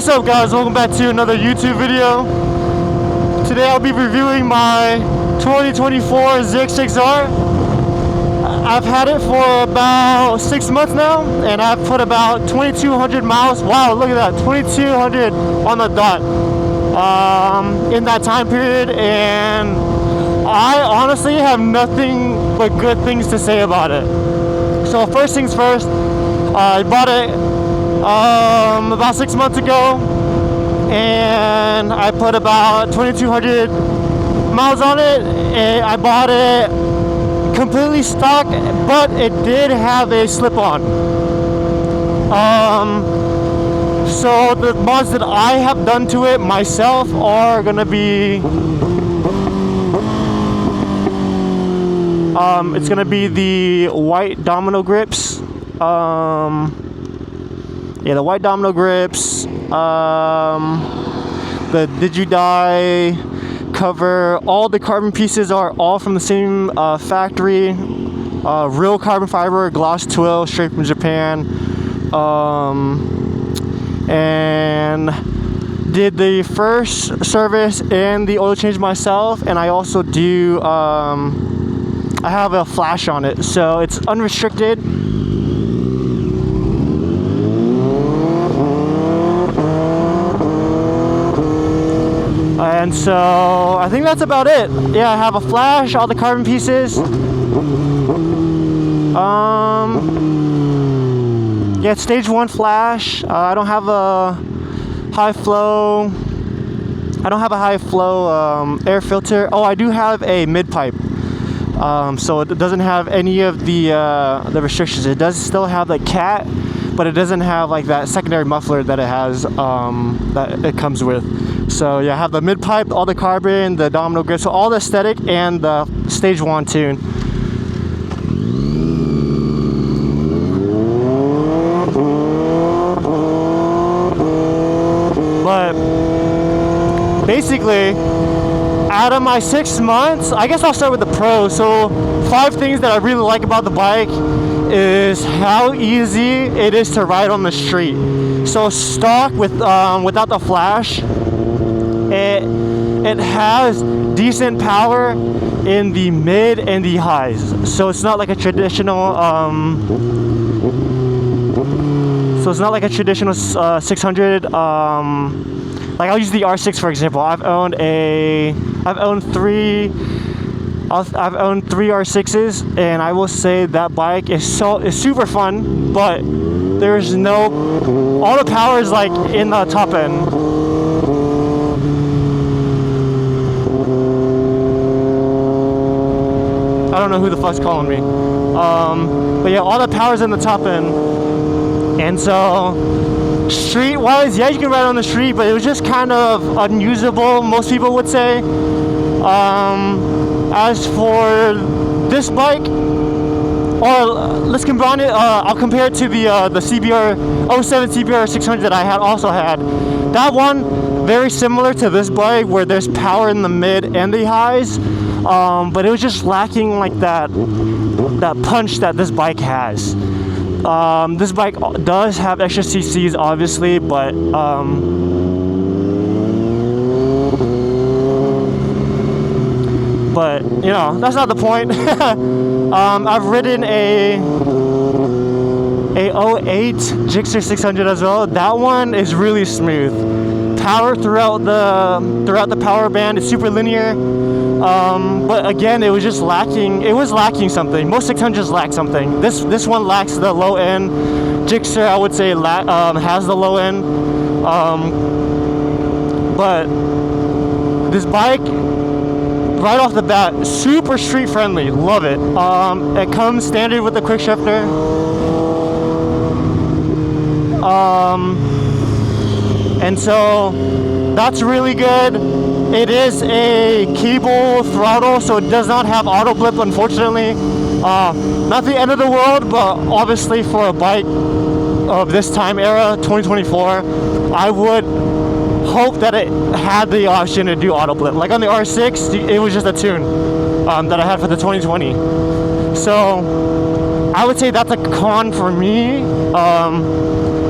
What's up, guys? Welcome back to another YouTube video. Today I'll be reviewing my 2024 ZX6R. I've had it for about 6 months now, and I've put about 2,200 miles. Wow, look at that, 2,200 on the dot in that time period, and I honestly have nothing but good things to say about it. So first things first, I bought it about 6 months ago, and I put about 2,200 miles on it, and I bought it completely stock, but it did have a slip-on. So the mods that I have done to it myself are gonna be it's gonna be the white domino grips. The white domino grips, the Digi-Die cover. All the carbon pieces are all from the same factory. Real carbon fiber, gloss twill, straight from Japan. And did the first service and the oil change myself, and I also do I have a flash on it, so it's unrestricted. And so I think that's about it. Yeah, I have a flash, all the carbon pieces. Yeah, it's stage 1 flash. I don't have a high flow. I don't have a high flow air filter. Oh, I do have a mid pipe. So it doesn't have any of the restrictions. It does still have the cat, but it doesn't have like that secondary muffler that it has, that it comes with. So yeah, I have the mid pipe, all the carbon, the domino grips, so all the aesthetic, and the stage 1 tune. But basically, out of my 6 months, I guess I'll start with the pros. So 5 things that I really like about the bike is how easy it is to ride on the street. So stock without the flash, it has decent power in the mid and the highs. So it's not like a traditional 600. Like I'll use the R6 for example. I've owned 3 R6s, and I will say that bike is super fun, but there's all the power is like in the top end. I don't know who the fuck's calling me. But yeah, all the power's in the top end. And so street wise, yeah, you can ride on the street, but it was just kind of unusable, most people would say. As for this bike, or let's combine it, I'll compare it to the CBR 07 CBR 600 that I also had. That one, very similar to this bike, where there's power in the mid and the highs, but it was just lacking like that punch that this bike has. This bike does have extra CCs, obviously, but you know, that's not the point. I've ridden a 08 ZX6R as well. That one is really smooth. Power throughout the power band is super linear. But again, it was just lacking. It was lacking something. Most 600s lack something. This one lacks the low end. Gixxer, I would say, has the low end. But this bike, right off the bat, super street friendly. Love it. It comes standard with the quick shifter. And so that's really good. It is a cable throttle, so it does not have auto blip, unfortunately. Not the end of the world, but obviously for a bike of this time era, 2024, I would hope that it had the option to do auto blip. Like on the R6, it was just a tune that I had for the 2020. So I would say that's a con for me.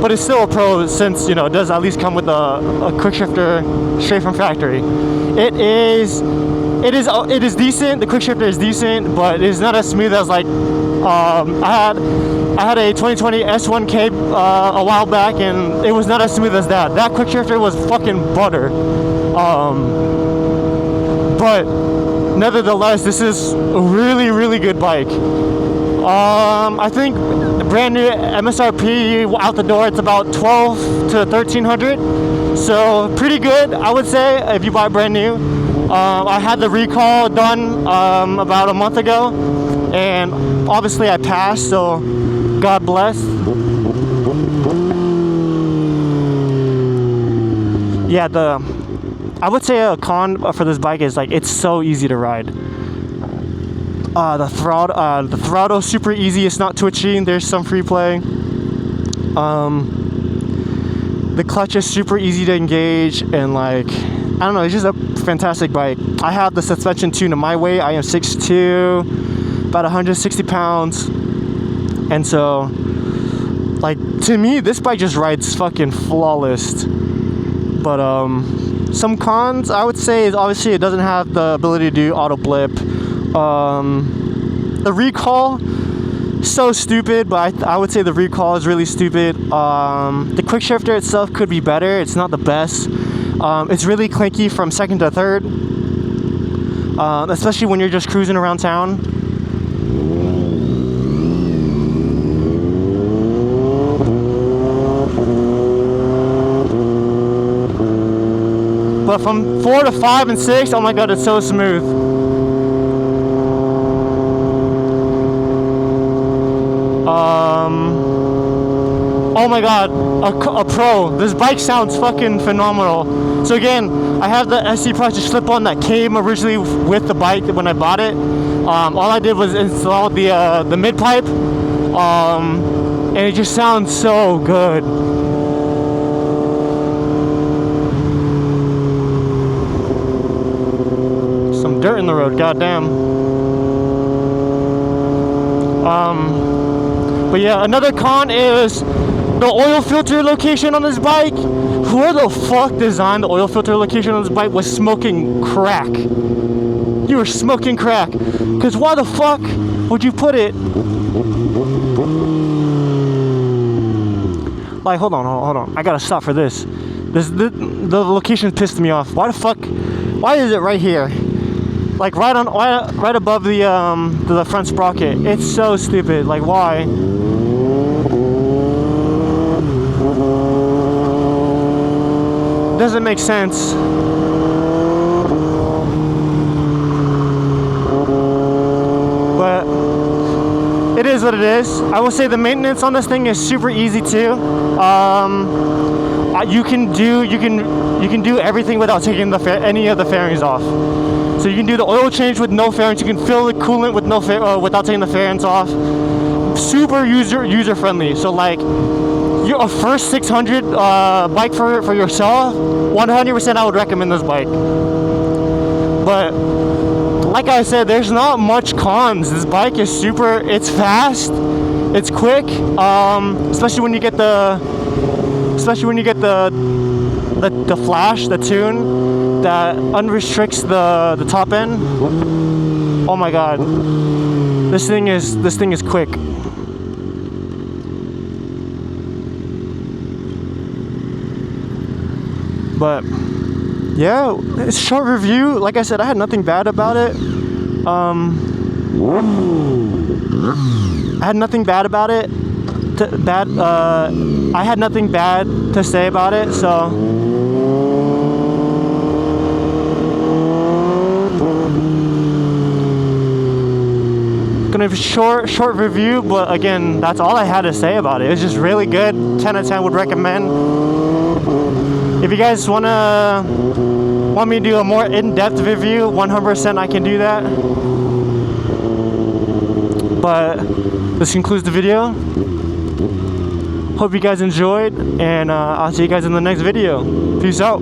but it's still a pro since, you know, it does at least come with a quick shifter straight from factory. It is decent. The quick shifter is decent, but it's not as smooth as like I had a 2020 S1K a while back, and it was not as smooth as that. That quick shifter was fucking butter. But nevertheless, this is a really, really good bike. I think brand new MSRP out the door, it's about 12 to 1300. So pretty good, I would say, if you buy brand new. I had the recall done about a month ago, and obviously I passed, so God bless. Yeah, I would say a con for this bike is like it's so easy to ride. The throttle is super easy. It's not twitchy. There's some free play. The clutch is super easy to engage, and like I don't know, it's just a fantastic bike. I have the suspension tuned to my weight. I am 6'2", about 160 pounds, and so like to me this bike just rides fucking flawless. But some cons I would say is obviously it doesn't have the ability to do auto blip. The recall, so stupid, but I would say the recall is really stupid. The quick shifter itself could be better. It's not the best. It's really clinky from second to third, especially when you're just cruising around town. But from 4 to 5 and 6, oh my god, it's so smooth. Oh my god, a pro. This bike sounds fucking phenomenal. So again, I have the SC Project slip-on that came originally with the bike when I bought it. All I did was install the mid-pipe, and it just sounds so good. Some dirt in the road, goddamn. But yeah, another con is the oil filter location on this bike. Whoever the fuck designed the oil filter location on this bike was smoking crack. You were smoking crack. Cause why the fuck would you put it? Like, hold on. I gotta stop for this. The location pissed me off. Why the fuck? Why is it right here? Like right above the front sprocket. It's so stupid. Like why? Doesn't make sense. But it is what it is. I will say the maintenance on this thing is super easy too. You can do everything without taking any of the fairings off. So you can do the oil change with no fairings. You can fill the coolant with without taking the fairings off. Super user friendly. So like, you're a first 600 bike for yourself. 100% I would recommend this bike. But like I said, there's not much cons. This bike is super. It's fast. It's quick. Especially when you get the flash, the tune that unrestricts the top end. Oh my god, this thing is quick. But yeah, it's a short review. Like I said, I had nothing bad about it. I had nothing bad about it. I had nothing bad to say about it, so gonna be short review, but again, that's all I had to say about it. It's just really good. 10 out of 10 would recommend. If you guys want me to do a more in-depth review, 100% I can do that. But this concludes the video. Hope you guys enjoyed, and I'll see you guys in the next video. Peace out.